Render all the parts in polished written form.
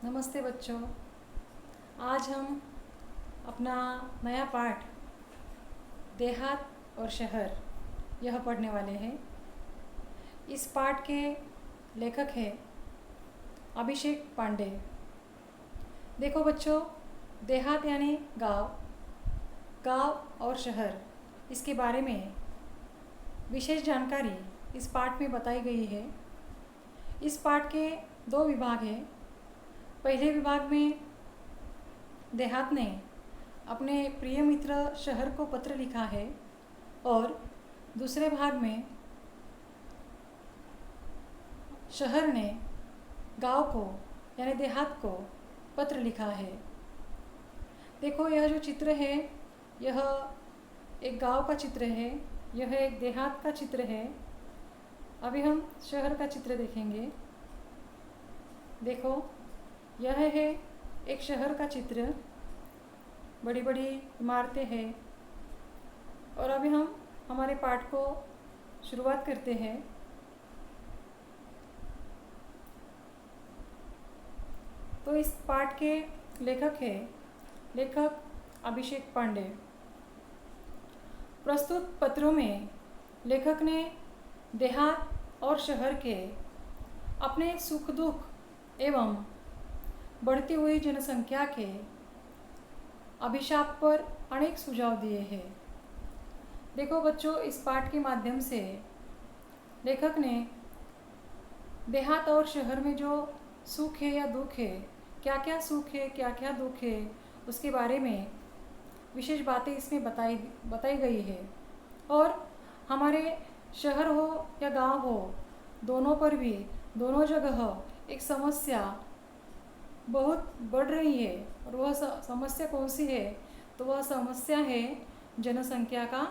नमस्ते बच्चों। आज हम अपना नया पाठ देहात और शहर यह पढ़ने वाले हैं। इस पाठ के लेखक हैं अभिषेक पांडे। देखो बच्चों, देहात यानी गांव, गांव और शहर, इसके बारे में विशेष जानकारी इस पाठ में बताई गई है। इस पाठ के दो विभाग हैं। पहले विभाग में देहात ने अपने प्रिय मित्र शहर को पत्र लिखा है और दूसरे भाग में शहर ने गांव को यानी देहात को पत्र लिखा है। देखो, यह जो चित्र है यह एक गांव का चित्र है, यह एक देहात का चित्र है। अभी हम शहर का चित्र देखेंगे। देखो, यह है एक शहर का चित्र, बड़ी बड़ी इमारतें हैं। और अभी हम हमारे पाठ को शुरुआत करते हैं। तो इस पाठ के लेखक अभिषेक पांडे। प्रस्तुत पत्रों में लेखक ने देहात और शहर के अपने सुख दुख एवं बढ़ती हुई जनसंख्या के अभिशाप पर अनेक सुझाव दिए हैं। देखो बच्चों, इस पाठ के माध्यम से लेखक ने देहात और शहर में जो सुख है या दुख है, क्या क्या सुख है क्या क्या दुख है, उसके बारे में विशेष बातें इसमें बताई गई है। और हमारे शहर हो या गांव हो, दोनों पर भी, दोनों जगह एक समस्या बहुत बढ़ रही है। और वह समस्या कौन सी है? तो वह समस्या है जनसंख्या का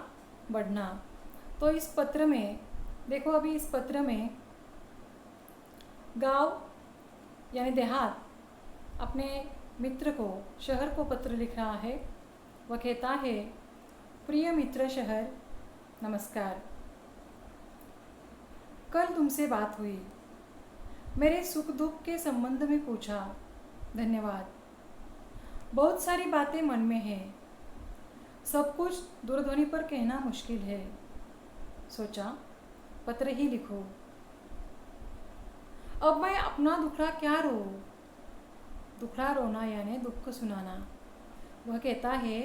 बढ़ना। तो इस पत्र में देखो, अभी इस पत्र में गांव यानी देहात अपने मित्र को, शहर को पत्र लिख रहा है। वह कहता है, प्रिय मित्र शहर, नमस्कार। कल तुमसे बात हुई, मेरे सुख दुख के संबंध में पूछा, धन्यवाद। बहुत सारी बातें मन में हैं, सब कुछ दूरध्वनि पर कहना मुश्किल है। सोचा पत्र ही लिखो। अब मैं अपना दुखड़ा क्या रो, दुखड़ा रोना यानी दुख सुनाना। वह कहता है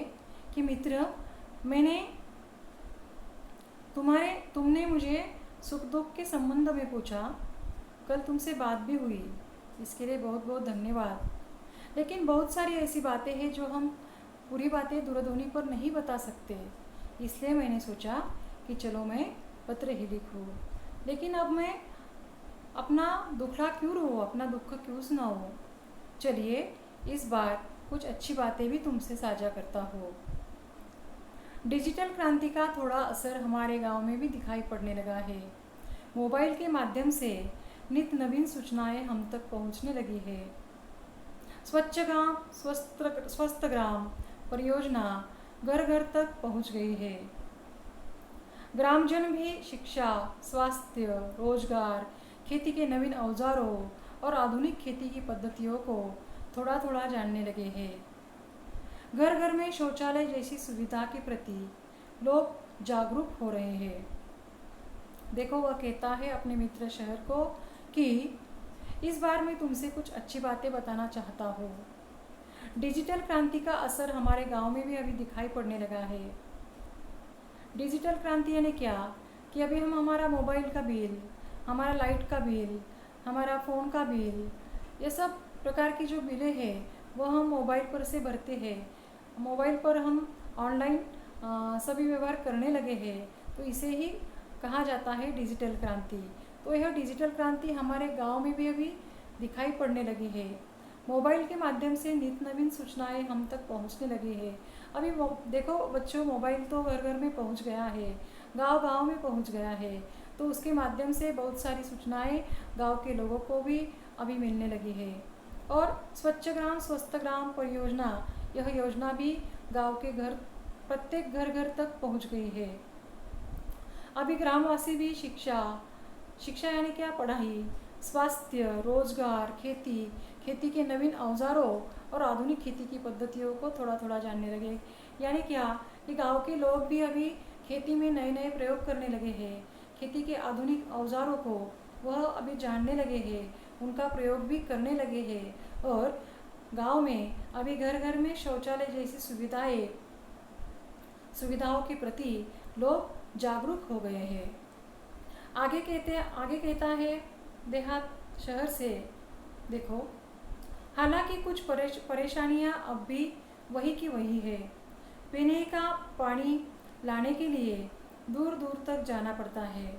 कि मित्र, तुमने मुझे सुख दुख के संबंध में पूछा, कल तुमसे बात भी हुई, इसके लिए बहुत बहुत धन्यवाद। लेकिन बहुत सारी ऐसी बातें हैं जो हम पूरी बातें दूरध्वनि पर नहीं बता सकते, इसलिए मैंने सोचा कि चलो मैं पत्र ही लिखूं। लेकिन अब मैं अपना दुखड़ा क्यों रो, अपना दुख क्यों सुनाऊं? चलिए इस बार कुछ अच्छी बातें भी तुमसे साझा करता हूँ। डिजिटल क्रांति का थोड़ा असर हमारे गांव में भी दिखाई पड़ने लगा है। मोबाइल के माध्यम से नित नवीन सूचनाएं हम तक पहुंचने लगी है। स्वच्छ ग्राम स्वस्थ ग्राम परियोजना घर घर तक पहुंच गई है। ग्रामजन भी शिक्षा, स्वास्थ्य, रोजगार, खेती के नवीन औजारों और आधुनिक खेती की पद्धतियों को थोड़ा थोड़ा जानने लगे हैं। घर घर में शौचालय जैसी सुविधा के प्रति लोग जागरूक हो रहे हैं। देखो, वह कहता है अपने मित्र शहर को कि इस बार मैं तुमसे कुछ अच्छी बातें बताना चाहता हूँ। डिजिटल क्रांति का असर हमारे गांव में भी अभी दिखाई पड़ने लगा है। डिजिटल क्रांति यानी क्या कि अभी हम हमारा मोबाइल का बिल, हमारा लाइट का बिल, हमारा फ़ोन का बिल, ये सब प्रकार की जो बिलें हैं वह हम मोबाइल पर से भरते हैं। मोबाइल पर हम ऑनलाइन सभी व्यवहार करने लगे हैं। तो इसे ही कहा जाता है डिजिटल क्रांति। तो यह डिजिटल क्रांति हमारे गांव में भी अभी दिखाई पड़ने लगी है। मोबाइल के माध्यम से नित नवीन सूचनाएं हम तक पहुंचने लगी है। अभी देखो बच्चों, मोबाइल तो घर घर में पहुंच गया है, गांव गांव में पहुंच गया है। तो उसके माध्यम से बहुत सारी सूचनाएं गांव के लोगों को भी अभी मिलने लगी है। और स्वच्छ ग्राम स्वस्थ ग्राम परियोजना, यह योजना भी गाँव के प्रत्येक घर घर तक पहुँच गई है। अभी ग्रामवासी भी शिक्षा यानी क्या, पढ़ाई, स्वास्थ्य, रोजगार, खेती, खेती के नवीन औजारों और आधुनिक खेती की पद्धतियों को थोड़ा थोड़ा जानने लगे। यानी क्या कि गांव के लोग भी अभी खेती में नए नए प्रयोग करने लगे हैं। खेती के आधुनिक औजारों को वह अभी जानने लगे हैं, उनका प्रयोग भी करने लगे हैं। और गांव में अभी घर घर में शौचालय जैसी सुविधाओं के प्रति लोग जागरूक हो गए हैं। आगे कहता है देहात शहर से। देखो, हालांकि कुछ परेशानियां अब भी वही की वही है। पीने का पानी लाने के लिए दूर दूर तक जाना पड़ता है।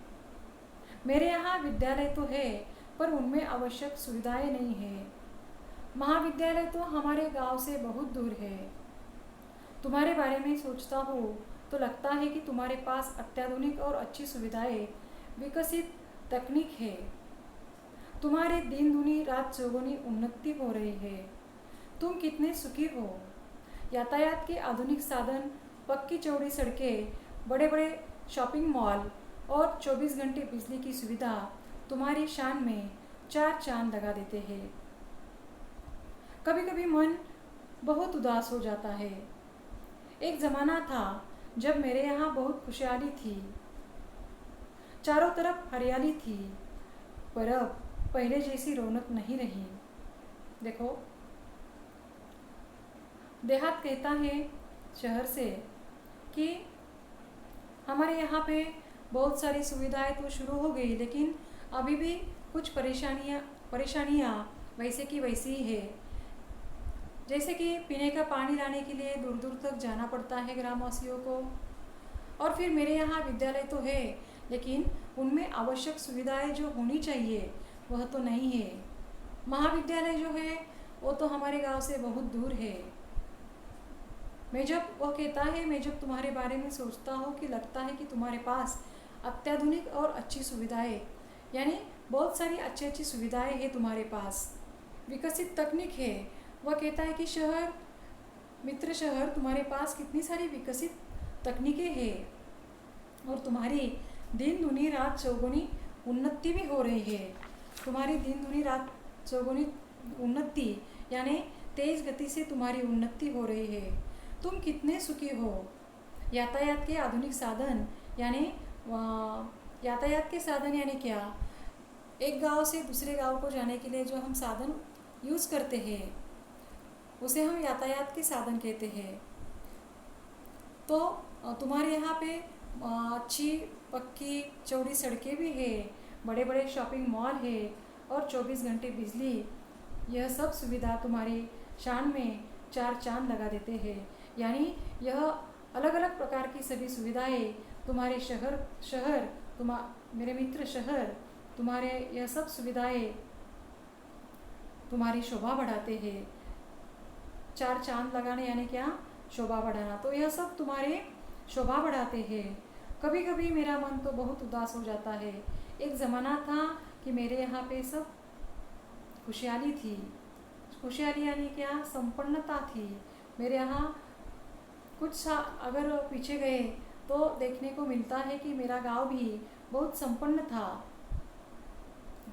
मेरे यहाँ विद्यालय तो है, पर उनमें आवश्यक सुविधाएं नहीं है। महाविद्यालय तो हमारे गांव से बहुत दूर है। तुम्हारे बारे में सोचता हूँ तो लगता है कि तुम्हारे पास अत्याधुनिक और अच्छी सुविधाएं, विकसित तकनीक है। तुम्हारे दिन दुनी रात चौगुनी उन्नति हो रही है। तुम कितने सुखी हो। यातायात के आधुनिक साधन, पक्की चौड़ी सड़कें, बड़े बड़े शॉपिंग मॉल और 24 घंटे बिजली की सुविधा तुम्हारी शान में 4 चांद लगा देते हैं। कभी कभी मन बहुत उदास हो जाता है। एक ज़माना था जब मेरे यहाँ बहुत खुशहाली थी, चारों तरफ हरियाली थी, पर अब पहले जैसी रौनक नहीं रही। देखो, देहात कहता है शहर से कि हमारे यहाँ पे बहुत सारी सुविधाएं तो शुरू हो गई, लेकिन अभी भी कुछ परेशानियाँ वैसे की वैसी ही है। जैसे कि पीने का पानी लाने के लिए दूर दूर तक जाना पड़ता है ग्रामवासियों को। और फिर मेरे यहाँ विद्यालय तो है, लेकिन उनमें आवश्यक सुविधाएं जो होनी चाहिए वह तो नहीं है। महाविद्यालय जो है वो तो हमारे गांव से बहुत दूर है। मैं जब तुम्हारे बारे में सोचता हूँ कि लगता है कि तुम्हारे पास अत्याधुनिक और अच्छी सुविधाएं, यानी बहुत सारी अच्छी अच्छी सुविधाएं हैं तुम्हारे पास, विकसित तकनीक है। वह कहता है कि मित्र शहर, तुम्हारे पास कितनी सारी विकसित तकनीकें हैं और तुम्हारी दिन दुनी रात चौगुनी उन्नति भी हो रही है। तुम्हारी दिन दुनी रात चौगुनी उन्नति यानी तेज गति से तुम्हारी उन्नति हो रही है। तुम कितने सुखी हो। यातायात के आधुनिक साधन यानी क्या, एक गांव से दूसरे गांव को जाने के लिए जो हम साधन यूज़ करते हैं उसे हम यातायात के साधन कहते हैं। तो तुम्हारे यहाँ पे अच्छी पक्की चौड़ी सड़कें भी है, बड़े बड़े शॉपिंग मॉल है और 24 घंटे बिजली। यह सब सुविधा तुम्हारी शान में 4 चांद लगा देते हैं। यानी यह अलग अलग प्रकार की सभी सुविधाएं तुम्हारे मेरे मित्र शहर, तुम्हारे यह सब सुविधाएं तुम्हारी शोभा बढ़ाते हैं। 4 चांद लगाने यानी क्या, शोभा बढ़ाना। तो यह सब तुम्हारे शोभा बढ़ाते हैं। कभी कभी मेरा मन तो बहुत उदास हो जाता है। एक ज़माना था कि मेरे यहाँ पे सब खुशहाली थी। खुशहाली यानी क्या, संपन्नता थी। मेरे यहाँ अगर पीछे गए तो देखने को मिलता है कि मेरा गांव भी बहुत संपन्न था।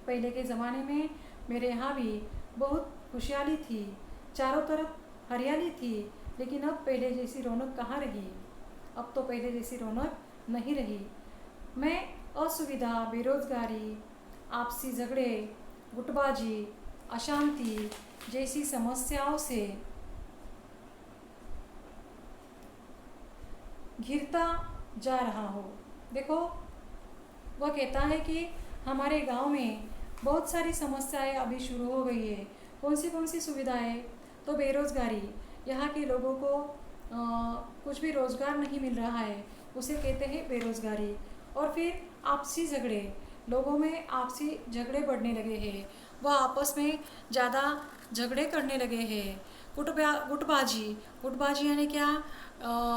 पहले के ज़माने में मेरे यहाँ भी बहुत खुशहाली थी, चारों तरफ हरियाली थी। लेकिन अब पहले जैसी रौनक कहाँ रही। अब तो पहले जैसी रौनक नहीं रही। मैं असुविधा, बेरोजगारी, आपसी झगड़े, गुटबाजी, अशांति जैसी समस्याओं से घिरता जा रहा हूँ। देखो, वह कहता है कि हमारे गांव में बहुत सारी समस्याएं अभी शुरू हो गई है। कौन सी सुविधाएं, तो बेरोज़गारी, यहाँ के लोगों को कुछ भी रोज़गार नहीं मिल रहा है, उसे कहते हैं बेरोज़गारी। और फिर आपसी झगड़े, लोगों में आपसी झगड़े बढ़ने लगे हैं, वह आपस में ज़्यादा झगड़े करने लगे हैं। गुटबाजी यानी क्या,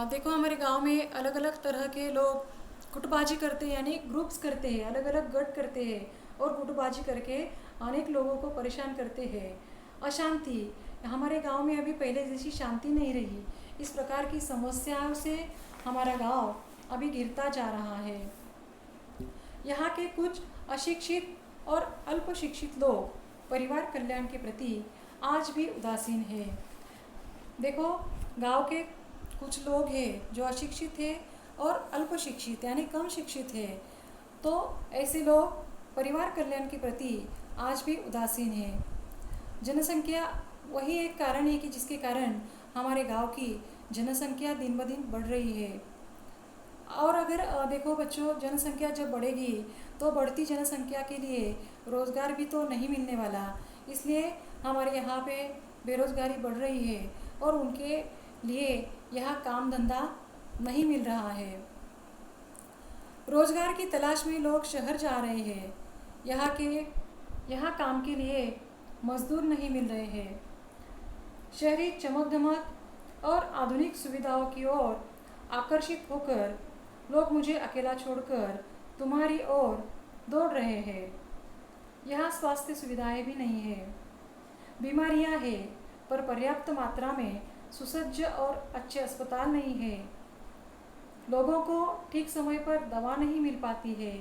देखो हमारे गांव में अलग अलग तरह के लोग गुटबाजी करते हैं, यानी ग्रुप्स करते हैं, अलग अलग गट करते हैं और गुटबाजी करके अनेक लोगों को परेशान करते हैं। अशांति, हमारे गांव में अभी पहले जैसी शांति नहीं रही। इस प्रकार की समस्याओं से हमारा गांव अभी गिरता जा रहा है। यहाँ के कुछ अशिक्षित और अल्प शिक्षित लोग परिवार कल्याण के प्रति आज भी उदासीन है। देखो, गांव के कुछ लोग हैं जो अशिक्षित है और अल्प शिक्षित यानी कम शिक्षित है, तो ऐसे लोग परिवार कल्याण के प्रति आज भी उदासीन है। जनसंख्या वही एक कारण है कि जिसके कारण हमारे गांव की जनसंख्या दिन ब दिन बढ़ रही है। और अगर देखो बच्चों, जनसंख्या जब बढ़ेगी तो बढ़ती जनसंख्या के लिए रोज़गार भी तो नहीं मिलने वाला, इसलिए हमारे यहाँ पे बेरोज़गारी बढ़ रही है और उनके लिए यहाँ काम धंधा नहीं मिल रहा है। रोज़गार की तलाश में लोग शहर जा रहे हैं। यहाँ काम के लिए मजदूर नहीं मिल रहे हैं। शहरी चमक धमक और आधुनिक सुविधाओं की ओर आकर्षित होकर लोग मुझे अकेला छोड़कर तुम्हारी ओर दौड़ रहे हैं। यहाँ स्वास्थ्य सुविधाएं भी नहीं है। बीमारियां हैं पर पर्याप्त मात्रा में सुसज्ज और अच्छे अस्पताल नहीं है। लोगों को ठीक समय पर दवा नहीं मिल पाती है।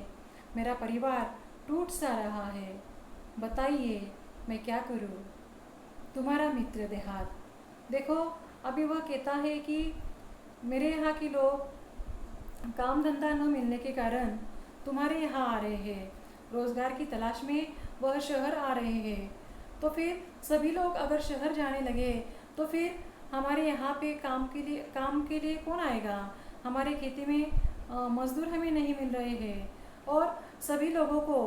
मेरा परिवार टूट सा रहा है। बताइए मैं क्या करूं? तुम्हारा मित्र देहात। देखो, अभी वह कहता है कि मेरे यहाँ के लोग काम धंधा न मिलने के कारण तुम्हारे यहाँ आ रहे हैं। रोज़गार की तलाश में वह शहर आ रहे हैं। तो फिर सभी लोग अगर शहर जाने लगे तो फिर हमारे यहाँ पे काम के लिए कौन आएगा? हमारे खेती में मजदूर हमें नहीं मिल रहे हैं और सभी लोगों को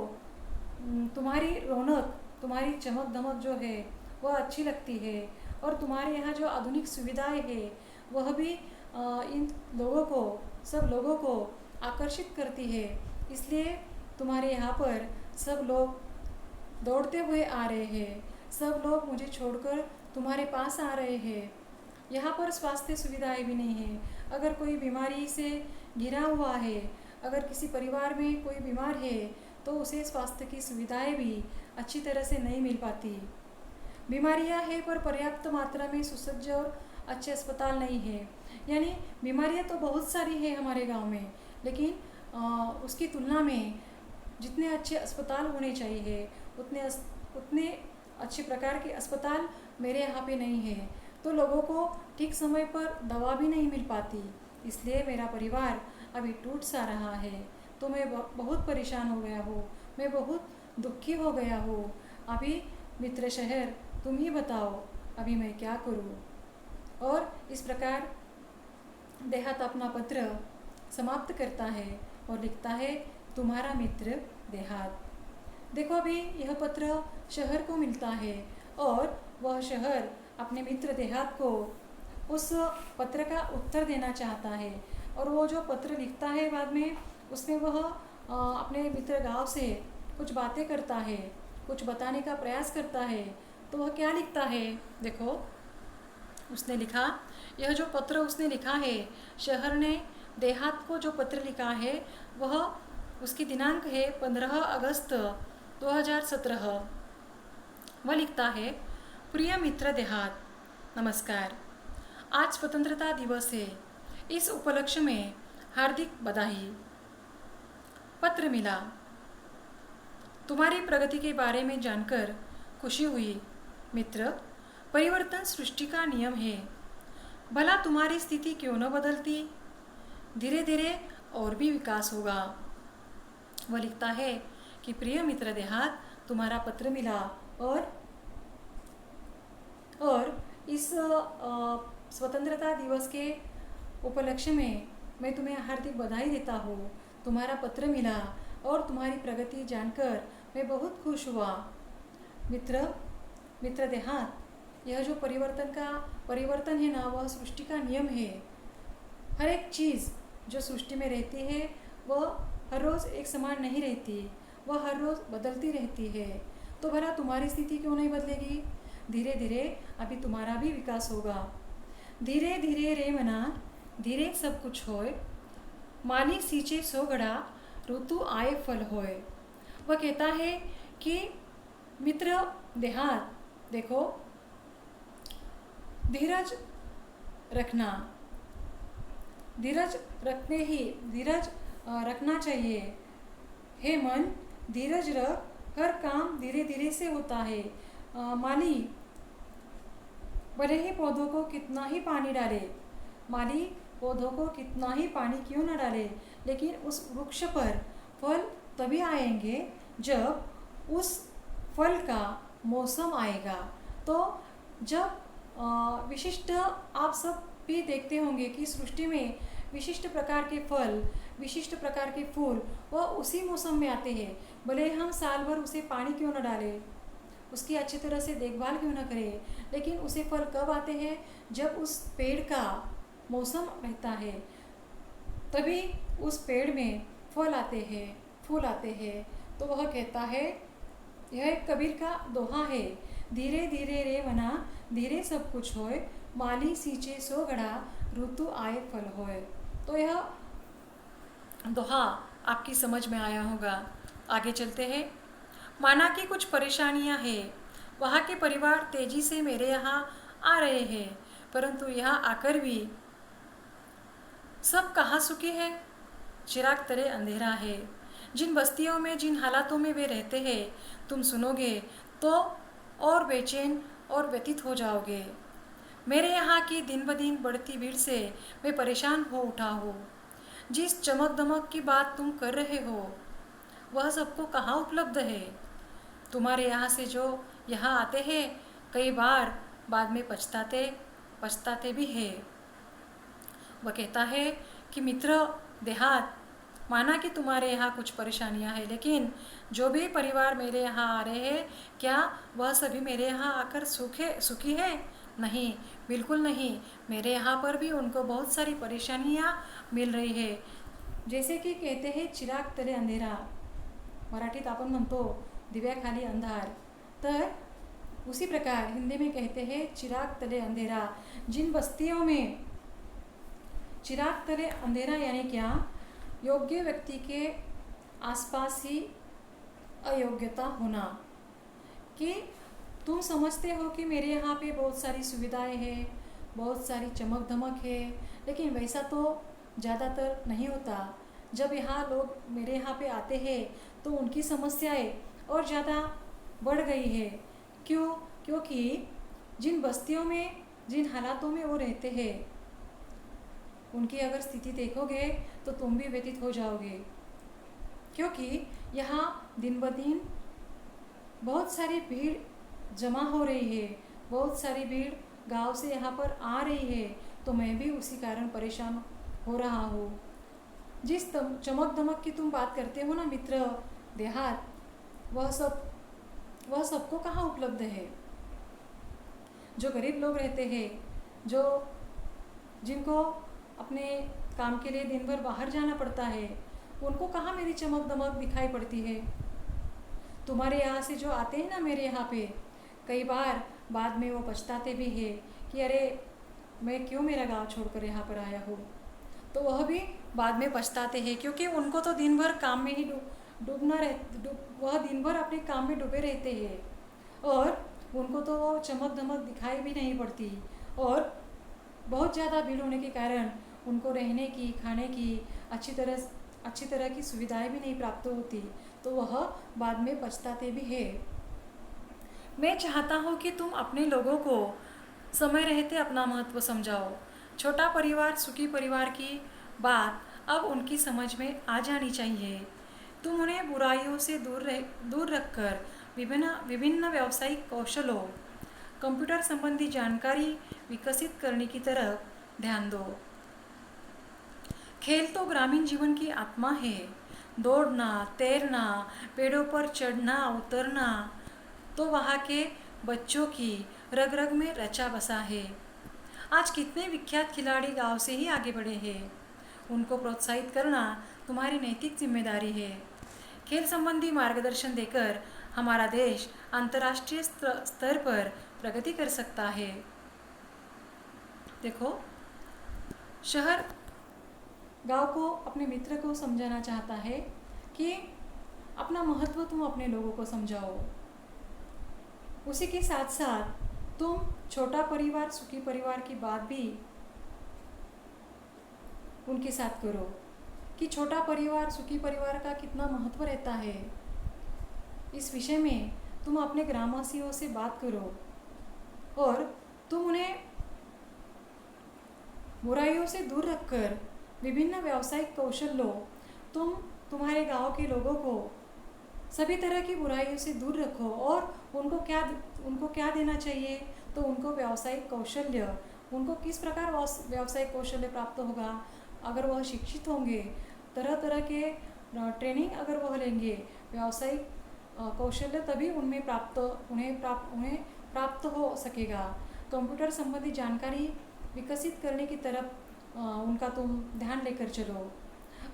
तुम्हारी रौनक, तुम्हारी चमक धमक जो है वह अच्छी लगती है और तुम्हारे यहाँ जो आधुनिक सुविधाएं है वह भी इन लोगों को, सब लोगों को आकर्षित करती है। इसलिए तुम्हारे यहाँ पर सब लोग दौड़ते हुए आ रहे हैं। सब लोग मुझे छोड़कर तुम्हारे पास आ रहे हैं। यहाँ पर स्वास्थ्य सुविधाएं भी नहीं है। अगर कोई बीमारी से घिरा हुआ है, अगर किसी परिवार में कोई बीमार है तो उसे स्वास्थ्य की सुविधाएं भी अच्छी तरह से नहीं मिल पाती। बीमारियां हैं पर पर्याप्त मात्रा में सुसज्ज और अच्छे अस्पताल नहीं है। यानी बीमारियां तो बहुत सारी है हमारे गांव में, लेकिन उसकी तुलना में जितने अच्छे अस्पताल होने चाहिए उतने अच्छे प्रकार के अस्पताल मेरे यहाँ पे नहीं है। तो लोगों को ठीक समय पर दवा भी नहीं मिल पाती। इसलिए मेरा परिवार अभी टूट सा रहा है। तो मैं बहुत परेशान हो गया हूँ, मैं बहुत दुखी हो गया हूँ। अभी मित्र शहर, तुम ही बताओ अभी मैं क्या करूँ? और इस प्रकार देहात अपना पत्र समाप्त करता है और लिखता है, तुम्हारा मित्र देहात। देखो, अभी यह पत्र शहर को मिलता है और वह शहर अपने मित्र देहात को उस पत्र का उत्तर देना चाहता है। और वो जो पत्र लिखता है बाद में, उसमें वह अपने मित्र गांव से कुछ बातें करता है, कुछ बताने का प्रयास करता है। तो वह क्या लिखता है? देखो, उसने लिखा, यह जो पत्र उसने लिखा है, शहर ने देहात को जो पत्र लिखा है वह, उसकी दिनांक है 15 अगस्त 2017। वह लिखता है, प्रिय मित्र देहात, नमस्कार। आज स्वतंत्रता दिवस है। इस उपलक्ष्य में हार्दिक बधाई। पत्र मिला। तुम्हारी प्रगति के बारे में जानकर खुशी हुई। मित्र, परिवर्तन सृष्टि का नियम है। भला तुम्हारी स्थिति क्यों न बदलती? धीरे धीरे और भी विकास होगा। वह लिखता है कि प्रिय मित्र देहात, तुम्हारा पत्र मिला और इस स्वतंत्रता दिवस के उपलक्ष्य में मैं तुम्हें हार्दिक बधाई देता हूँ। तुम्हारा पत्र मिला और तुम्हारी प्रगति जानकर मैं बहुत खुश हुआ। मित्र देहात, यह जो परिवर्तन है ना, वह सृष्टि का नियम है। हर एक चीज़ जो सृष्टि में रहती है वह हर रोज़ एक समान नहीं रहती, वह हर रोज़ बदलती रहती है। तो भला तुम्हारी स्थिति क्यों नहीं बदलेगी? धीरे धीरे अभी तुम्हारा भी विकास होगा। धीरे धीरे रे मना, धीरे सब कुछ होए। मानी सींचे सो घड़ा, ऋतु आए फल होए। वह कहता है कि मित्र देहात, देखो, धीरज रखना चाहिए। हे मन, धीरज रख, हर काम धीरे धीरे से होता है। माली भले ही पौधों को कितना ही पानी डाले, माली पौधों को कितना ही पानी क्यों न डाले, लेकिन उस वृक्ष पर फल तभी आएंगे जब उस फल का मौसम आएगा। तो जब विशिष्ट, आप सब भी देखते होंगे कि सृष्टि में विशिष्ट प्रकार के फल, विशिष्ट प्रकार के फूल वह उसी मौसम में आते हैं। भले हम साल भर उसे पानी क्यों न डालें, उसकी अच्छी तरह से देखभाल क्यों न करें, लेकिन उसे फल कब आते हैं, जब उस पेड़ का मौसम रहता है, तभी उस पेड़ में फल आते हैं, फूल आते हैं। तो वह कहता है, यह एक कबीर का दोहा है, धीरे धीरे रे मना धीरे सब कुछ होए, माली सींचे सो गड़ा ऋतु आए फल होए। तो यह दोहा आपकी समझ में आया होगा। आगे चलते हैं। माना कि कुछ परेशानियां हैं, वहाँ के परिवार तेजी से मेरे यहाँ आ रहे हैं, परंतु यहाँ आकर भी सब कहाँ सुखी है, चिराग तले अंधेरा है। जिन बस्तियों में, जिन हालातों में वे रहते हैं, तुम सुनोगे तो और बेचैन और व्यतीत हो जाओगे। मेरे यहाँ की दिन ब दिन बढ़ती भीड़ से मैं परेशान हो उठा हूँ। जिस चमक दमक की बात तुम कर रहे हो, वह सबको कहाँ उपलब्ध है। तुम्हारे यहाँ से जो यहाँ आते हैं, कई बार बाद में पछताते भी है। वह कहता है कि मित्र देहात, माना कि तुम्हारे यहाँ कुछ परेशानियाँ हैं, लेकिन जो भी परिवार मेरे यहाँ आ रहे हैं, क्या वह सभी मेरे यहाँ आकर सुखी है? नहीं, बिल्कुल नहीं। मेरे यहाँ पर भी उनको बहुत सारी परेशानियाँ मिल रही है। जैसे कि कहते हैं चिराग तले अंधेरा, मराठीत आपण म्हणतो दिव्याखाली अंधार, तर उसी प्रकार हिंदी में कहते हैं चिराग तले अंधेरा। जिन बस्तियों में चिराग तले अंधेरा यानी क्या, योग्य व्यक्ति के आसपास ही अयोग्यता होना। कि तुम समझते हो कि मेरे यहाँ पे बहुत सारी सुविधाएं हैं, बहुत सारी चमक धमक है, लेकिन वैसा तो ज़्यादातर नहीं होता। जब यहाँ लोग मेरे यहाँ पे आते हैं तो उनकी समस्याएं और ज़्यादा बढ़ गई है। क्यों? क्योंकि जिन बस्तियों में, जिन हालातों में वो रहते हैं, उनकी अगर स्थिति देखोगे तो तुम भी व्यतीत हो जाओगे। क्योंकि यहाँ दिन ब दिन बहुत सारी भीड़ जमा हो रही है, बहुत सारी भीड़ गांव से यहाँ पर आ रही है, तो मैं भी उसी कारण परेशान हो रहा हूँ। जिस चमक दमक की तुम बात करते हो ना मित्र देहात, वह सबको कहाँ उपलब्ध है। जो गरीब लोग रहते हैं, जिनको अपने काम के लिए दिन भर बाहर जाना पड़ता है, उनको कहाँ मेरी चमक दमक दिखाई पड़ती है। तुम्हारे यहाँ से जो आते हैं ना मेरे यहाँ पे, कई बार बाद में वो पछताते भी है कि अरे मैं क्यों मेरा गांव छोड़कर यहाँ पर आया हूँ। तो वह भी बाद में पछताते हैं, क्योंकि उनको तो दिन भर काम में ही वह दिन भर अपने काम में डूबे रहते हैं, और उनको तो वो चमक धमक दिखाई भी नहीं पड़ती, और बहुत ज़्यादा भीड़ होने के कारण उनको रहने की, खाने की अच्छी तरह की सुविधाएं भी नहीं प्राप्त होती, तो वह बाद में पछताते भी है। मैं चाहता हूँ कि तुम अपने लोगों को समय रहते अपना महत्व समझाओ। छोटा परिवार, सुखी परिवार की बात अब उनकी समझ में आ जानी चाहिए। तुम उन्हें बुराइयों से दूर रखकर विभिन्न व्यावसायिक कौशलों, कंप्यूटर संबंधी जानकारी विकसित करने की तरफ ध्यान दो। खेल तो ग्रामीण जीवन की आत्मा है। दौड़ना, तैरना, पेड़ों पर चढ़ना उतरना तो वहाँ के बच्चों की रग रग में रचा बसा है। आज कितने विख्यात खिलाड़ी गांव से ही आगे बढ़े हैं। उनको प्रोत्साहित करना तुम्हारी नैतिक जिम्मेदारी है। खेल संबंधी मार्गदर्शन देकर हमारा देश अंतर्राष्ट्रीय स्तर पर प्रगति कर सकता है। देखो, शहर गांव को, अपने मित्र को समझाना चाहता है कि अपना महत्व तुम अपने लोगों को समझाओ। उसी के साथ साथ तुम छोटा परिवार, सुखी परिवार की बात भी उनके साथ करो कि छोटा परिवार, सुखी परिवार का कितना महत्व रहता है। इस विषय में तुम अपने ग्रामवासियों से बात करो और तुम उन्हें बुराइयों से दूर रखकर विभिन्न व्यावसायिक कौशल लो। तुम तुम्हारे गांव के लोगों को सभी तरह की बुराइयों से दूर रखो और उनको क्या देना चाहिए, तो उनको व्यावसायिक कौशल्य, उनको किस प्रकार व्यावसायिक कौशल्य प्राप्त होगा, अगर वह शिक्षित होंगे, तरह तरह के ट्रेनिंग अगर वह लेंगे, व्यावसायिक कौशल्य तभी उन्हें प्राप्त हो सकेगा। कंप्यूटर संबंधी जानकारी विकसित करने की तरफ उनका तुम ध्यान लेकर चलो।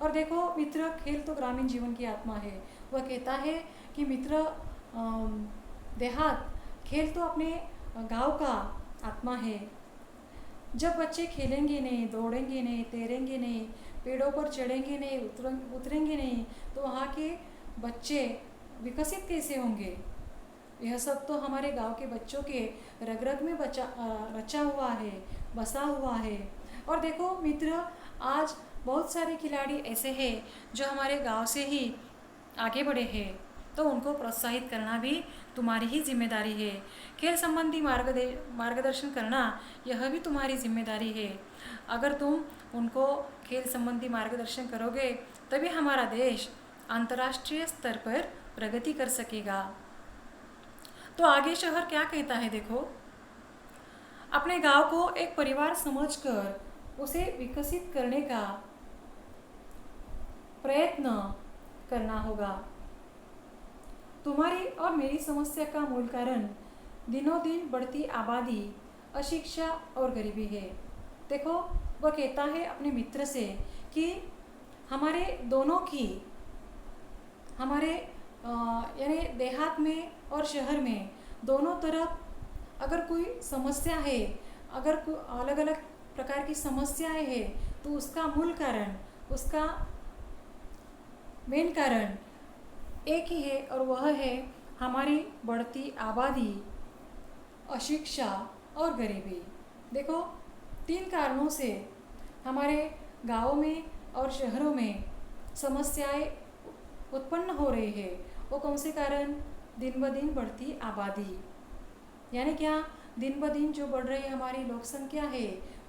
और देखो मित्र, खेल तो ग्रामीण जीवन की आत्मा है। वह कहता है कि मित्र, देहात खेल तो अपने गांव का आत्मा है। जब बच्चे खेलेंगे नहीं, दौड़ेंगे नहीं, तैरेंगे नहीं, पेड़ों पर चढ़ेंगे नहीं, उतरेंगे नहीं, तो वहाँ के बच्चे विकसित कैसे होंगे? यह सब तो हमारे गांव के बच्चों के रग रग में रचा हुआ है, बसा हुआ है। और देखो मित्र, आज बहुत सारे खिलाड़ी ऐसे हैं जो हमारे गांव से ही आगे बढ़े हैं, तो उनको प्रोत्साहित करना भी तुम्हारी ही जिम्मेदारी है। खेल संबंधी मार्गदर्शन करना यह भी तुम्हारी जिम्मेदारी है। अगर तुम उनको खेल संबंधी मार्गदर्शन करोगे तभी हमारा देश अंतर्राष्ट्रीय स्तर पर प्रगति कर सकेगा। तो आगे शहर क्या कहता है देखो, अपने गांव को एक परिवार समझकर उसे विकसित करने का प्रयत्न करना होगा। तुम्हारी और मेरी समस्या का मूल कारण दिनों दिन बढ़ती आबादी, अशिक्षा और गरीबी है। देखो, वह कहता है अपने मित्र से कि हमारे दोनों की, यानी देहात में और शहर में दोनों तरफ अगर कोई समस्या है, अगर कोई अलग अलग प्रकार की समस्याएं है, तो उसका मूल कारण, उसका मेन कारण एक ही है और वह है हमारी बढ़ती आबादी, अशिक्षा और गरीबी। देखो, 3 कारणों से हमारे गाँव में और शहरों में समस्याएं उत्पन्न हो रही है। वो कौन से कारण? दिन ब दिन बढ़ती आबादी, यानी क्या, दिन ब दिन जो बढ़ रही हमारी लोक संख्या है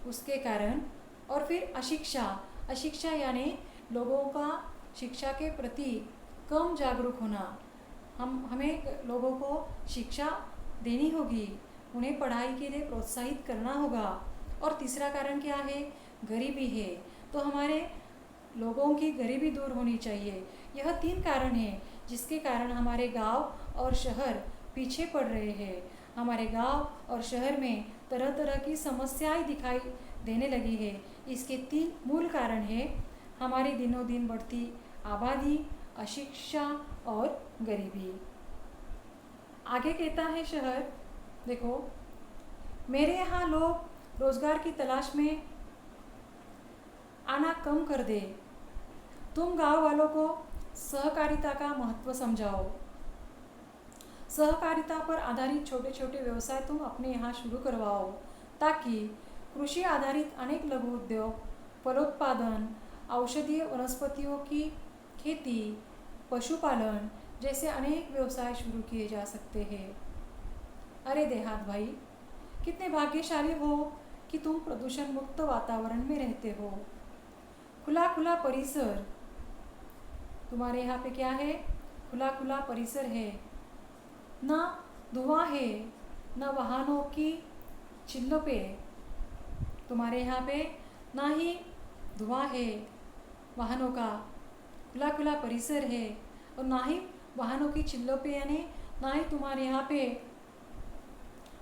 उसके कारण। और फिर अशिक्षा यानी लोगों का शिक्षा के प्रति कम जागरूक होना। हमें लोगों को शिक्षा देनी होगी, उन्हें पढ़ाई के लिए प्रोत्साहित करना होगा। और तीसरा कारण क्या है? गरीबी है। तो हमारे लोगों की गरीबी दूर होनी चाहिए। यह 3 कारण हैं जिसके कारण हमारे गांव और शहर पीछे पड़ रहे हैं। हमारे गांव और शहर में तरह तरह की समस्याएं दिखाई देने लगी है। इसके 3 मूल कारण हैं हमारी दिनों दिन बढ़ती आबादी, अशिक्षा और गरीबी। आगे कहता है शहर, देखो, मेरे यहाँ लोग रोजगार की तलाश में आना कम कर दे। तुम गांव वालों को सहकारिता का महत्व समझाओ। सहकारिता पर आधारित छोटे छोटे व्यवसाय तुम अपने यहाँ शुरू करवाओ, ताकि कृषि आधारित अनेक लघु उद्योग, फलोत्पादन, औषधीय वनस्पतियों की खेती, पशुपालन जैसे अनेक व्यवसाय शुरू किए जा सकते हैं। अरे देहात भाई, कितने भाग्यशाली हो कि तुम प्रदूषण मुक्त वातावरण में रहते हो। खुला खुला परिसर, तुम्हारे यहाँ पे क्या है? खुला खुला परिसर है, ना धुआं है, ना वाहनों की चिल्लों तुम्हारे यहाँ पे ना ही धुआं है वाहनों का, खुला खुला परिसर है। और ना ही वाहनों की चिल्लों यानी ना ही तुम्हारे यहाँ पे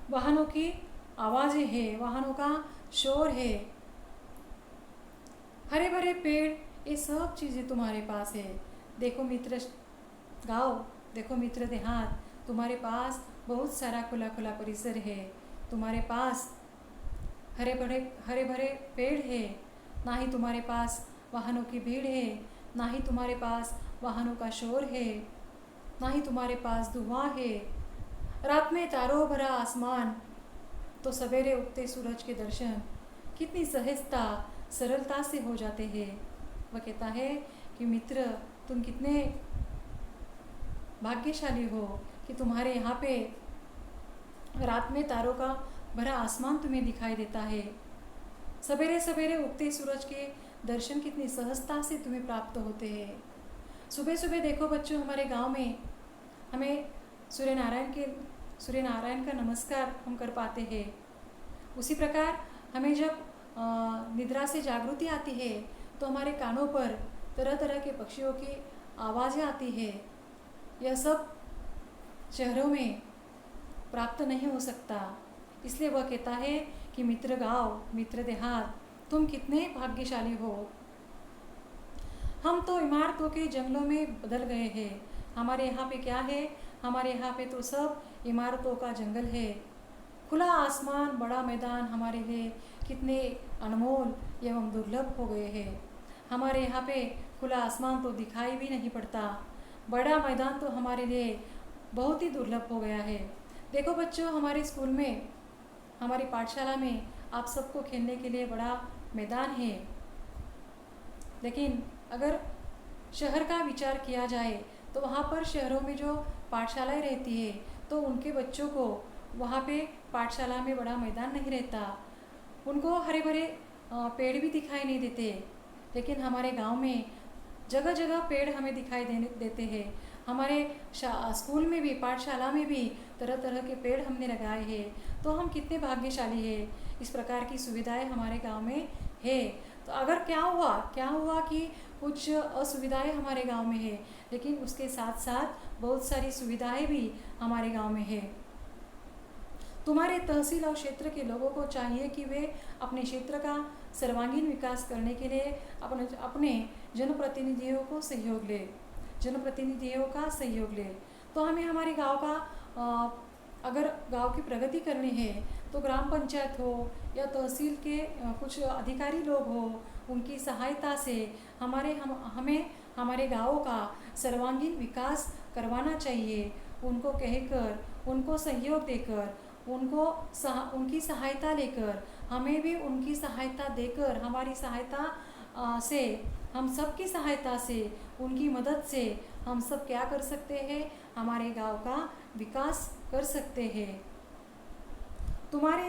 वाहनों की आवाज़ें हैं, वाहनों का शोर है। हरे भरे पेड़, ये सब चीज़ें तुम्हारे पास है। देखो मित्र गाँव, देखो मित्र देहात, तुम्हारे पास बहुत सारा खुला खुला परिसर है। तुम्हारे पास हरे भरे पेड़ है, ना ही तुम्हारे पास वाहनों की भीड़ है, ना ही तुम्हारे पास वाहनों का शोर है, ना ही तुम्हारे पास धुआं है। रात में तारों भरा आसमान, तो सवेरे उगते सूरज के दर्शन कितनी सहजता, सरलता से हो जाते हैं। वह कहता है कि मित्र, तुम कितने भाग्यशाली हो कि तुम्हारे यहाँ पे रात में तारों का भरा आसमान तुम्हें दिखाई देता है। सवेरे सवेरे उगते सूरज के दर्शन कितनी सहजता से तुम्हें प्राप्त होते हैं। सुबह सुबह देखो बच्चों, हमारे गांव में हमें सूर्य नारायण का नमस्कार हम कर पाते हैं। उसी प्रकार हमें जब निद्रा से जागृति आती है तो हमारे कानों पर तरह तरह के पक्षियों की आवाज़ें आती है। यह सब शहरों में प्राप्त नहीं हो सकता। इसलिए वह कहता है कि मित्र गाँव, मित्र देहात, तुम कितने भाग्यशाली हो। हम तो इमारतों के जंगलों में बदल गए हैं। हमारे यहाँ पे क्या है? हमारे यहाँ पे तो सब इमारतों का जंगल है। खुला आसमान, बड़ा मैदान हमारे लिए कितने अनमोल एवं दुर्लभ हो गए हैं। हमारे यहाँ पे खुला आसमान तो दिखाई भी नहीं पड़ता। बड़ा मैदान तो हमारे लिए बहुत ही दुर्लभ हो गया है। देखो बच्चों, हमारे स्कूल में, हमारी पाठशाला में आप सबको खेलने के लिए बड़ा मैदान है। लेकिन अगर शहर का विचार किया जाए तो वहाँ पर शहरों में जो पाठशालाएं रहती है तो उनके बच्चों को वहाँ पे पाठशाला में बड़ा मैदान नहीं रहता। उनको हरे भरे पेड़ भी दिखाई नहीं देते। लेकिन हमारे गांव में जगह जगह पेड़ हमें दिखाई देते हैं। हमारे स्कूल में भी, पाठशाला में भी तरह तरह के पेड़ हमने लगाए हैं। तो हम कितने भाग्यशाली हैं, इस प्रकार की सुविधाएं हमारे गांव में है। तो अगर क्या हुआ कि कुछ असुविधाएं हमारे गांव में है, लेकिन उसके साथ साथ बहुत सारी सुविधाएं भी हमारे गांव में है। तुम्हारे तहसील और क्षेत्र के लोगों को चाहिए कि वे अपने क्षेत्र का सर्वांगीण विकास करने के लिए अपने जनप्रतिनिधियों का सहयोग ले। तो हमें हमारे गांव का अगर गांव की प्रगति करनी है तो ग्राम पंचायत हो या तहसील के कुछ अधिकारी लोग हो, उनकी सहायता से हमें हमारे गाँव का सर्वांगीण विकास करवाना चाहिए। उनको कहकर, उनको सहयोग देकर, उनकी सहायता लेकर, हमें भी उनकी सहायता देकर, हमारी सहायता से, हम सब की सहायता से, उनकी मदद से हम सब क्या कर सकते हैं? हमारे गांव का विकास कर सकते हैं। तुम्हारे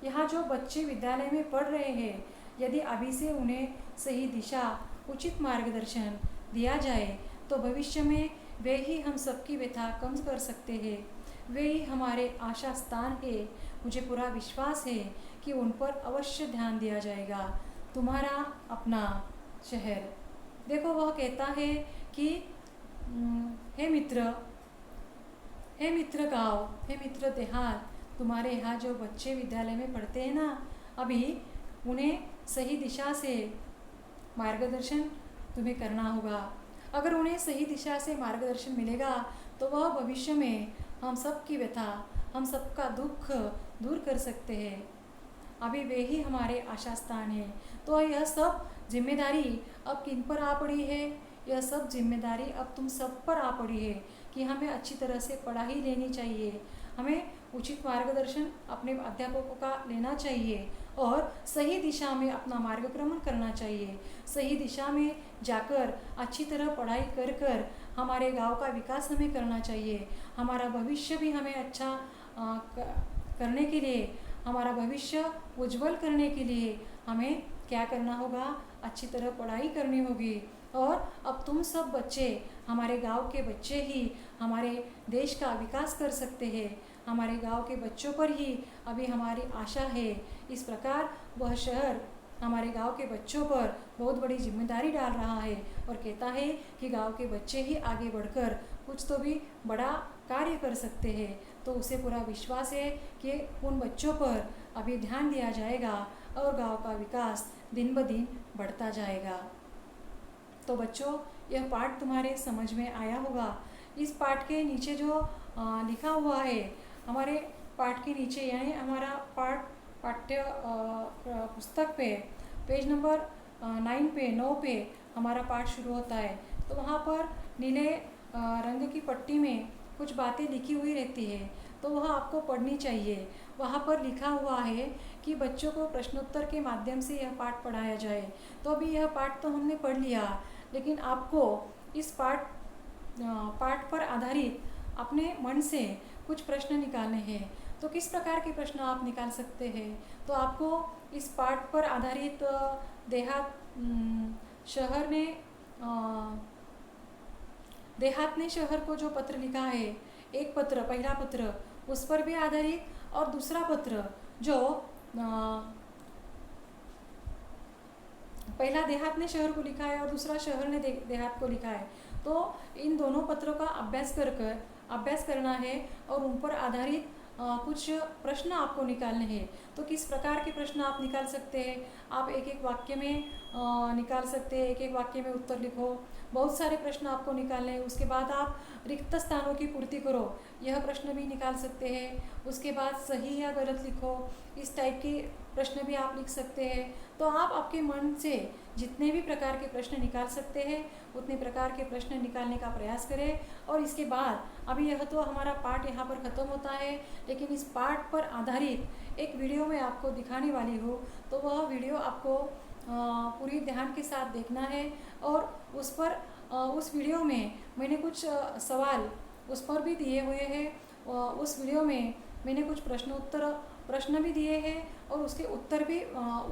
यहाँ जो बच्चे विद्यालय में पढ़ रहे हैं, यदि अभी से उन्हें सही दिशा, उचित मार्गदर्शन दिया जाए तो भविष्य में वे ही हम सबकी व्यथा कम कर सकते हैं। वे ही हमारे आशा स्थान है। मुझे पूरा विश्वास है कि उन पर अवश्य ध्यान दिया जाएगा। तुम्हारा अपना शहर। देखो, वह कहता है कि हे मित्र गाँव, हे मित्र देहात, तुम्हारे यहाँ जो बच्चे विद्यालय में पढ़ते हैं ना, अभी उन्हें सही दिशा से मार्गदर्शन तुम्हें करना होगा। अगर उन्हें सही दिशा से मार्गदर्शन मिलेगा तो वह भविष्य में हम सब की व्यथा, हम सबका दुख दूर कर सकते हैं। अभी वे ही हमारे आशा स्थान हैं। तो यह सब जिम्मेदारी अब किन पर आ पड़ी है? यह सब जिम्मेदारी अब तुम सब पर आ पड़ी है कि हमें अच्छी तरह से पढ़ाई लेनी चाहिए। हमें उचित मार्गदर्शन अपने अध्यापकों का लेना चाहिए और सही दिशा में अपना मार्गक्रमण करना चाहिए। सही दिशा में जाकर अच्छी तरह पढ़ाई कर हमारे गांव का विकास हमें करना चाहिए। हमारा भविष्य भी हमें अच्छा करने के लिए, हमारा भविष्य उज्जवल करने के लिए हमें क्या करना होगा? अच्छी तरह पढ़ाई करनी होगी। और अब तुम सब बच्चे, हमारे गांव के बच्चे ही हमारे देश का विकास कर सकते हैं। हमारे गांव के बच्चों पर ही अभी हमारी आशा है। इस प्रकार वह शहर हमारे गांव के बच्चों पर बहुत बड़ी जिम्मेदारी डाल रहा है और कहता है कि गांव के बच्चे ही आगे बढ़कर कुछ तो भी बड़ा कार्य कर सकते हैं। तो उसे पूरा विश्वास है कि उन बच्चों पर अभी ध्यान दिया जाएगा और गांव का विकास दिन ब दिन बढ़ता जाएगा। तो बच्चों, यह पाठ तुम्हारे समझ में आया होगा। इस पाठ के नीचे जो लिखा हुआ है, हमारे पाठ के नीचे, यानी हमारा पाठ्य पुस्तक पे पेज नंबर 9 पे हमारा पाठ शुरू होता है। तो वहाँ पर नीले रंग की पट्टी में कुछ बातें लिखी हुई रहती है, तो वह आपको पढ़नी चाहिए। वहाँ पर लिखा हुआ है कि बच्चों को प्रश्नोत्तर के माध्यम से यह पाठ पढ़ाया जाए। तो अभी यह पाठ तो हमने पढ़ लिया, लेकिन आपको इस पाठ पाठ पर आधारित अपने मन से कुछ प्रश्न निकालने हैं। तो किस प्रकार के प्रश्न आप निकाल सकते हैं? तो आपको इस पाठ पर आधारित शहर ने देहात ने शहर को जो पत्र लिखा है, एक पत्र, पहला पत्र उस पर भी आधारित, और दूसरा पत्र जो पहला देहात ने शहर को लिखा है और दूसरा शहर ने देहात को लिखा है। तो इन दोनों पत्रों का अभ्यास करना है और उन पर आधारित कुछ प्रश्न आपको निकालने हैं। तो किस प्रकार के प्रश्न आप निकाल सकते हैं? आप एक एक वाक्य में निकाल सकते हैं, एक एक वाक्य में उत्तर लिखो। बहुत सारे प्रश्न आपको निकालने हैं। उसके बाद आप रिक्त स्थानों की पूर्ति करो, यह प्रश्न भी निकाल सकते हैं। उसके बाद सही या गलत लिखो, इस टाइप के प्रश्न भी आप लिख सकते हैं। तो आप आपके मन से जितने भी प्रकार के प्रश्न निकाल सकते हैं उतने प्रकार के प्रश्न निकालने का प्रयास करें। और इसके बाद अभी यह तो हमारा पाठ यहाँ पर ख़त्म होता है, लेकिन इस पाठ पर आधारित एक वीडियो मैं आपको दिखाने वाली हूँ। तो वह वीडियो आपको पूरी ध्यान के साथ देखना है और उस वीडियो में मैंने कुछ सवाल उस पर भी दिए हुए हैं। उस वीडियो में मैंने कुछ प्रश्न भी दिए हैं और उसके उत्तर भी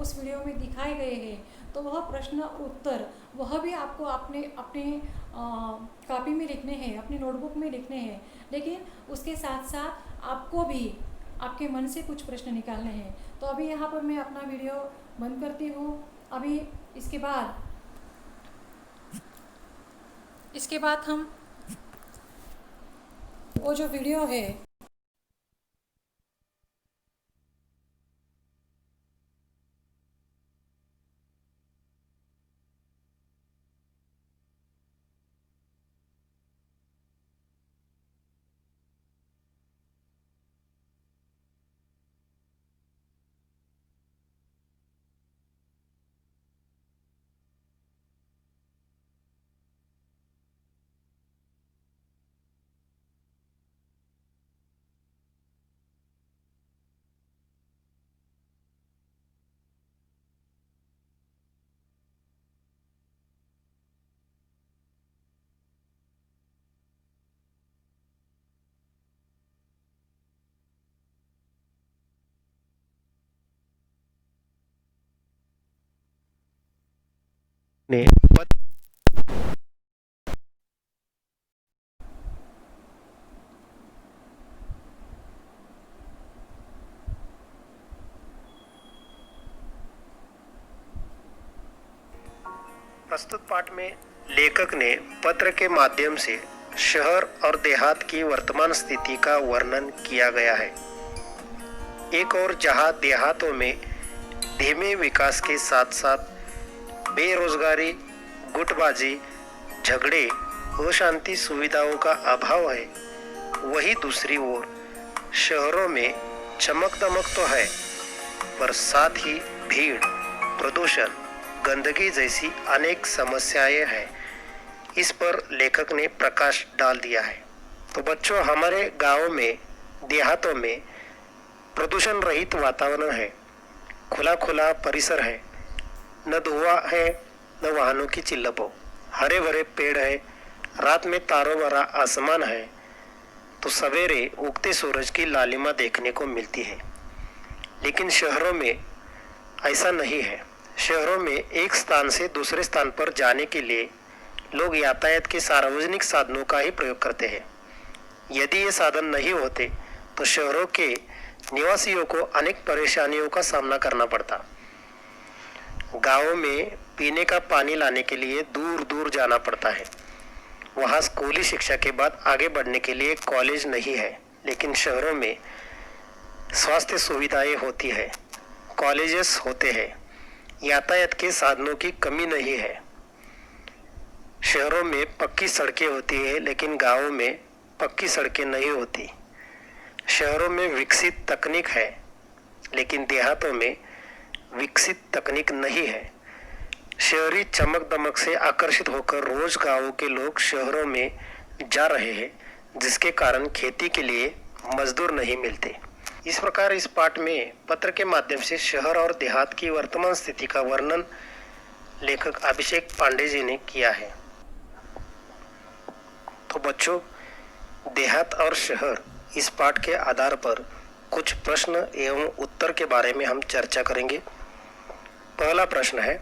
उस वीडियो में दिखाए गए हैं। तो वह प्रश्न और उत्तर वह भी आपको अपने कॉपी में लिखने हैं, अपनी नोटबुक में लिखने हैं। लेकिन उसके साथ साथ आपको भी आपके मन से कुछ प्रश्न निकालने हैं। तो अभी यहाँ पर मैं अपना वीडियो बंद करती हूँ। अभी इसके बाद हम वो जो वीडियो है ने प्रस्तुत पाठ में लेखक ने पत्र के माध्यम से शहर और देहात की वर्तमान स्थिति का वर्णन किया गया है। एक और जहां देहातों में धीमे विकास के साथ साथ बेरोजगारी, गुटबाजी, झगड़े, अशांति, सुविधाओं का अभाव है, वही दूसरी ओर शहरों में चमक दमक तो है, पर साथ ही भीड़, प्रदूषण, गंदगी जैसी अनेक समस्याएं हैं। इस पर लेखक ने प्रकाश डाल दिया है। तो बच्चों, हमारे गांवों में, देहातों में प्रदूषण रहित वातावरण है, खुला खुला परिसर है, न धुआं है न वाहनों की चिल्लपो, हरे भरे पेड़ है, रात में तारों भरा आसमान है, तो सवेरे उगते सूरज की लालिमा देखने को मिलती है। लेकिन शहरों में ऐसा नहीं है। शहरों में एक स्थान से दूसरे स्थान पर जाने के लिए लोग यातायात के सार्वजनिक साधनों का ही प्रयोग करते हैं। यदि ये साधन नहीं होते तो शहरों के निवासियों को अनेक परेशानियों का सामना करना पड़ता। गांवों में पीने का पानी लाने के लिए दूर दूर जाना पड़ता है। वहाँ स्कूली शिक्षा के बाद आगे बढ़ने के लिए कॉलेज नहीं है। लेकिन शहरों में स्वास्थ्य सुविधाएं होती है, कॉलेजेस होते हैं, यातायात के साधनों की कमी नहीं है। शहरों में पक्की सड़कें होती है, लेकिन गांवों में पक्की सड़कें नहीं होती। शहरों में विकसित तकनीक है, लेकिन देहातों में विकसित तकनीक नहीं है। शहरी चमक दमक से आकर्षित होकर रोज गांवों के लोग शहरों में जा रहे हैं, जिसके कारण खेती के लिए मजदूर नहीं मिलते। इस प्रकार इस पाठ में पत्र के माध्यम से शहर और देहात की वर्तमान स्थिति का वर्णन लेखक अभिषेक पांडे जी ने किया है। तो बच्चों, देहात और शहर इस पाठ के आधार पर कुछ प्रश्न एवं उत्तर के बारे में हम चर्चा करेंगे। पहला प्रश्न है,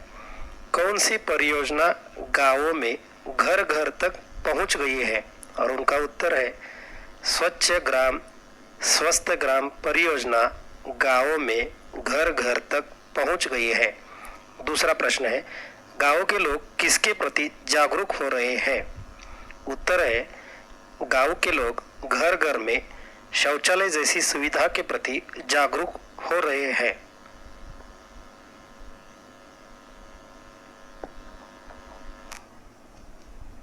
कौन सी परियोजना गांवों में घर घर तक पहुंच गई है? और उनका उत्तर है स्वच्छ ग्राम स्वस्थ ग्राम परियोजना गांवों में घर घर तक पहुंच गई है। दूसरा प्रश्न है, गांव के लोग किसके प्रति जागरूक हो रहे हैं? उत्तर है गांव के लोग घर घर में शौचालय जैसी सुविधा के प्रति जागरूक हो रहे हैं।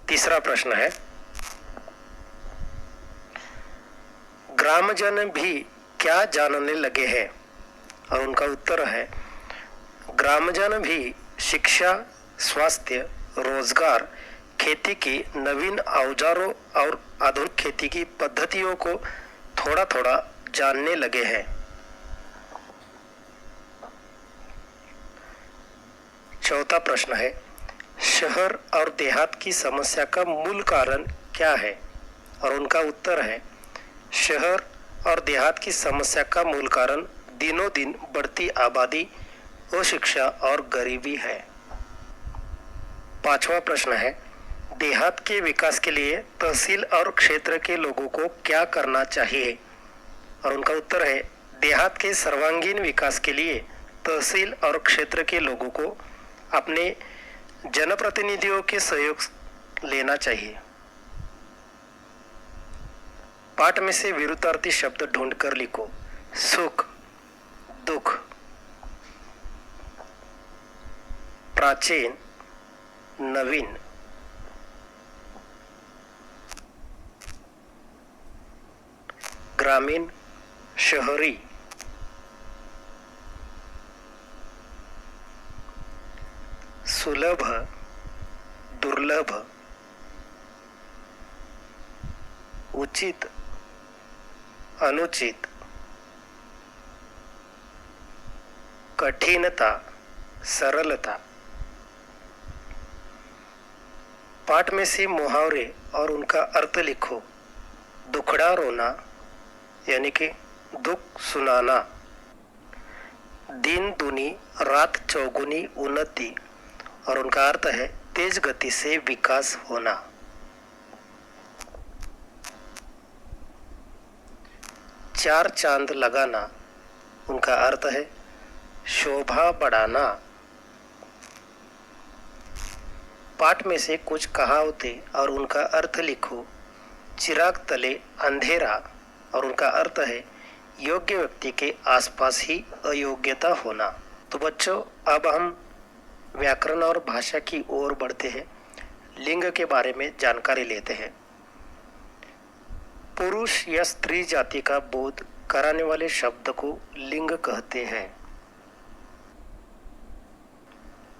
तीसरा प्रश्न है, ग्रामजन भी क्या जानने लगे हैं? और उनका उत्तर है ग्रामजन भी शिक्षा, स्वास्थ्य, रोजगार, खेती की नवीन औजारों और आधुनिक खेती की पद्धतियों को थोड़ा थोड़ा जानने लगे हैं। चौथा प्रश्न है, शहर और देहात की समस्या का मूल कारण क्या है? और उनका उत्तर है शहर और देहात की समस्या का मूल कारण दिनों दिन बढ़ती आबादी, अशिक्षा और गरीबी है। पांचवा प्रश्न है, देहात के विकास के लिए तहसील और क्षेत्र के लोगों को क्या करना चाहिए? और उनका उत्तर है देहात के सर्वांगीण विकास के लिए तहसील और क्षेत्र के लोगों को अपने जनप्रतिनिधियों के सहयोग लेना चाहिए। पाठ में से विरुद्धार्थी शब्द ढूंढकर लिखो। सुख, दुख, प्राचीन, नवीन, ग्रामीण, शहरी, सुलभ, दुर्लभ, उचित, अनुचित, कठिनता, सरलता। पाठ में से मुहावरे और उनका अर्थ लिखो। दुखड़ा रोना यानी कि दुख सुनाना, दिन दूनी रात चौगुनी उन्नति, और उनका अर्थ है तेज गति से विकास होना। चार चांद लगाना, उनका अर्थ है शोभा बढ़ाना। पाठ में से कुछ कहावतें और उनका अर्थ लिखो। चिराग तले अंधेरा, और उनका अर्थ है योग्य व्यक्ति के आसपास ही अयोग्यता होना। तो बच्चों, अब हम व्याकरण और भाषा की ओर बढ़ते हैं। लिंग के बारे में जानकारी लेते हैं। पुरुष या स्त्री जाति का बोध कराने वाले शब्द को लिंग कहते हैं।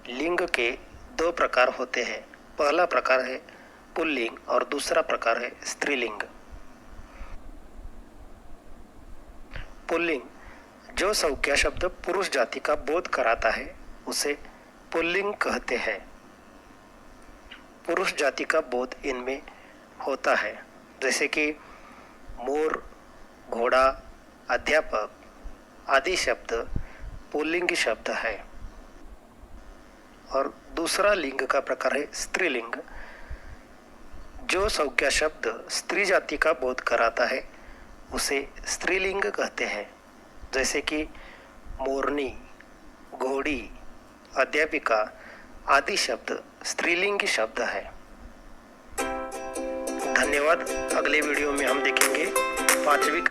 लिंग के दो प्रकार होते हैं। पहला प्रकार है पुल्लिंग और दूसरा प्रकार है स्त्रीलिंग। पुल्लिंग जो संज्ञा शब्द पुरुष जाति का बोध कराता है उसे पुल्लिंग कहते हैं। पुरुष जाति का बोध इनमें होता है, जैसे कि मोर, घोड़ा, अध्यापक आदि शब्द पुल्लिंग शब्द है। और दूसरा लिंग का प्रकार है स्त्रीलिंग। जो संज्ञा शब्द स्त्री जाति का बोध कराता है उसे स्त्रीलिंग कहते हैं, जैसे कि मोरनी, घोड़ी, अध्यापिका आदि शब्द स्त्रीलिंग शब्द है। धन्यवाद। अगले वीडियो में हम देखेंगे 5वीं